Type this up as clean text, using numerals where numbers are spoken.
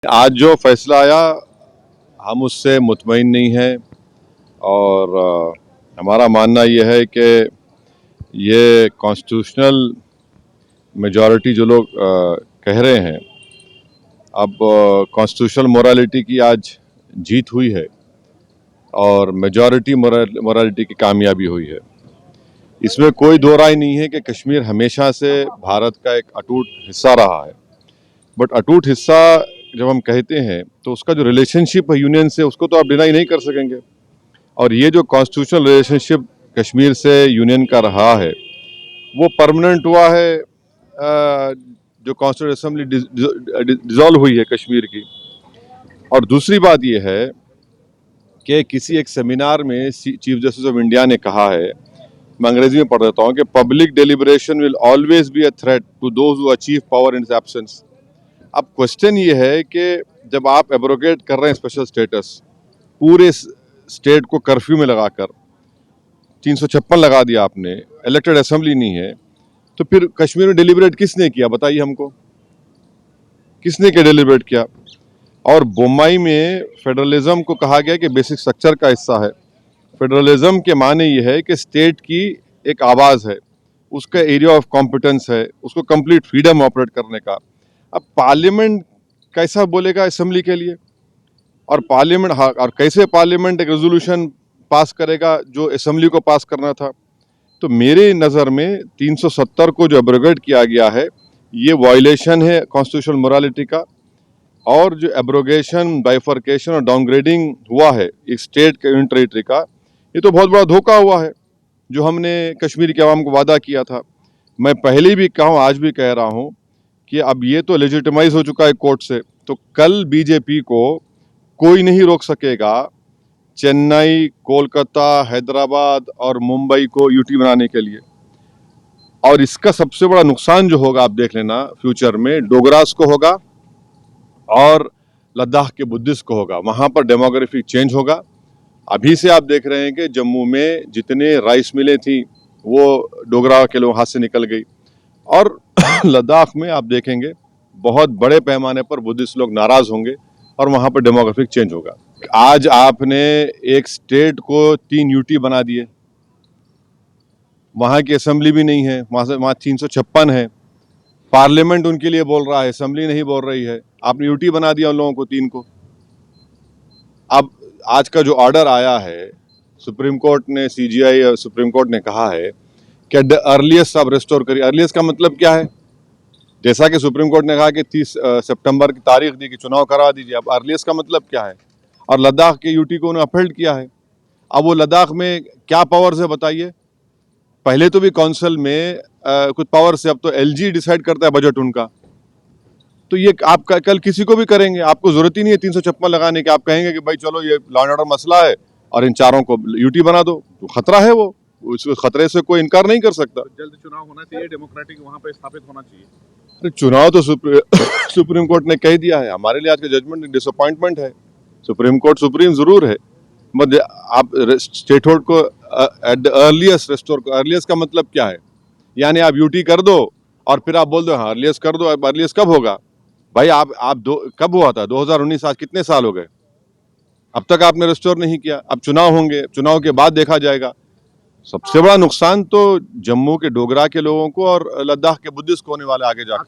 आज जो फैसला आया हम उससे मुतमईन नहीं हैं और हमारा मानना यह है कि ये कॉन्स्टिट्यूशनल मेजॉरिटी जो लोग कह रहे हैं, अब कॉन्स्टिट्यूशनल मोरालिटी की आज जीत हुई है और मेजॉरिटी मोरालिटी की कामयाबी हुई है। इसमें कोई दो राय नहीं है कि कश्मीर हमेशा से भारत का एक अटूट हिस्सा रहा है। बट अटूट हिस्सा जब हम कहते हैं तो उसका जो रिलेशनशिप है यूनियन से, उसको तो आप डिनाई नहीं कर सकेंगे। और ये जो कॉन्स्टिट्यूशनल रिलेशनशिप कश्मीर से यूनियन का रहा है वो परमानेंट हुआ है। जो कॉन्स्टिट्यूंट असेंबली डिसॉल्व हुई है कश्मीर की। और दूसरी बात ये है कि किसी एक सेमिनार में चीफ जस्टिस ऑफ इंडिया ने कहा है, मैं अंग्रेजी में पढ़ देता हूँ, कि public deliberation will always be a threat to those who achieve power in absence. अब क्वेश्चन ये है कि जब आप एब्रोगेट कर रहे हैं स्पेशल स्टेटस, पूरे स्टेट को कर्फ्यू में लगाकर 356 लगा दिया आपने, इलेक्टेड असेंबली नहीं है, तो फिर कश्मीर में डिलिबरेट किसने किया बताइए हमको, किसने क्या डिलिबरेट किया? और बोम्बई में फेडरलिज्म को कहा गया कि बेसिक स्ट्रक्चर का हिस्सा है। फेडरलिज्म के माने ये है कि स्टेट की एक आवाज़ है, उसका एरिया ऑफ कॉम्पिटेंस है, उसको कंप्लीट फ्रीडम ऑपरेट करने का। अब पार्लियामेंट कैसा बोलेगा असेंबली के लिए? और पार्लियामेंट और कैसे पार्लियामेंट एक रेजोल्यूशन पास करेगा जो असेंबली को पास करना था? तो मेरे नज़र में 370 को जो एब्रोगेट किया गया है ये वायलेशन है कॉन्स्टिट्यूशनल मोरालिटी का। और जो एब्रोगेशन, बाइफर्केशन और डाउनग्रेडिंग हुआ है एक स्टेट के यूनियन टेरिटरी का, ये तो बहुत बड़ा धोखा हुआ है जो हमने कश्मीर के अवाम को वादा किया था। मैं पहले भी कहा हूँ, आज भी कह रहा हूँ कि अब ये तो लेजिटिमाइज हो चुका है कोर्ट से, तो कल बीजेपी को कोई नहीं रोक सकेगा चेन्नई, कोलकाता, हैदराबाद और मुंबई को यूटी बनाने के लिए। और इसका सबसे बड़ा नुकसान जो होगा आप देख लेना फ्यूचर में, डोगरास को होगा और लद्दाख के बुद्धिस्ट को होगा। वहाँ पर डेमोग्राफिक चेंज होगा। अभी से आप देख रहे हैं कि जम्मू में जितने राइस मिलें थी वो डोगरा के लोग हाथ से निकल गई। और लद्दाख में आप देखेंगे बहुत बड़े पैमाने पर बुद्धिस्ट लोग नाराज होंगे और वहाँ पर डेमोग्राफिक चेंज होगा। आज आपने एक स्टेट को 3 यूटी बना दिए, वहाँ की असेंबली भी नहीं है, वहाँ 356 है। पार्लियामेंट उनके लिए बोल रहा है, असेंबली नहीं बोल रही है। आपने यूटी बना दिया उन लोगों को 3 को। अब आज का जो ऑर्डर आया है सुप्रीम कोर्ट ने, सीजीआई और सुप्रीम कोर्ट ने कहा है कि अर्लीस्ट आप रेस्टोर करिए। अर्लीस्ट का मतलब क्या है? जैसा कि सुप्रीम कोर्ट ने कहा कि 30 सितंबर की तारीख दी कि चुनाव करा दीजिए, अब अर्लीस्ट का मतलब क्या है? और लद्दाख के यूटी को उन्होंने अपहेल्ड किया है। अब वो लद्दाख में क्या पावर्स है बताइए? पहले तो भी काउंसिल में कुछ पावर से, अब तो एलजी डिसाइड करता है बजट उनका। तो ये आप कल किसी को भी करेंगे, आपको जरूरत ही नहीं है 356 लगाने की। आप कहेंगे कि भाई चलो ये लॉ एंड ऑर्डर मसला है और इन चारों को यूटी बना दो, तो खतरा है वो, उस खतरे से कोई इनकार नहीं कर सकता। जल्द चुनाव होना चाहिए, डेमोक्रेटिक वहाँ पे स्थापित होना चाहिए। अरे चुनाव तो सुप्रीम कोर्ट ने कह दिया है। हमारे लिए आज का जजमेंट डिसअपॉइंटमेंट है। सुप्रीम कोर्ट सुप्रीम जरूर है, मगर आप स्टेट होल्ड को at the earliest restore. Earliest का मतलब क्या है? यानी आप यूटी कर दो और फिर आप बोल दो हाँ अर्लीस्ट कर दो। अब अर्लीस्ट कब होगा भाई? आप कब हुआ था? 2019, आज कितने साल हो गए? अब तक आपने रेस्टोर नहीं किया। अब चुनाव होंगे, चुनाव के बाद देखा जाएगा। सबसे बड़ा नुकसान तो जम्मू के डोगरा के लोगों को और लद्दाख के बुद्धिस्ट को होने वाला आगे जाकर।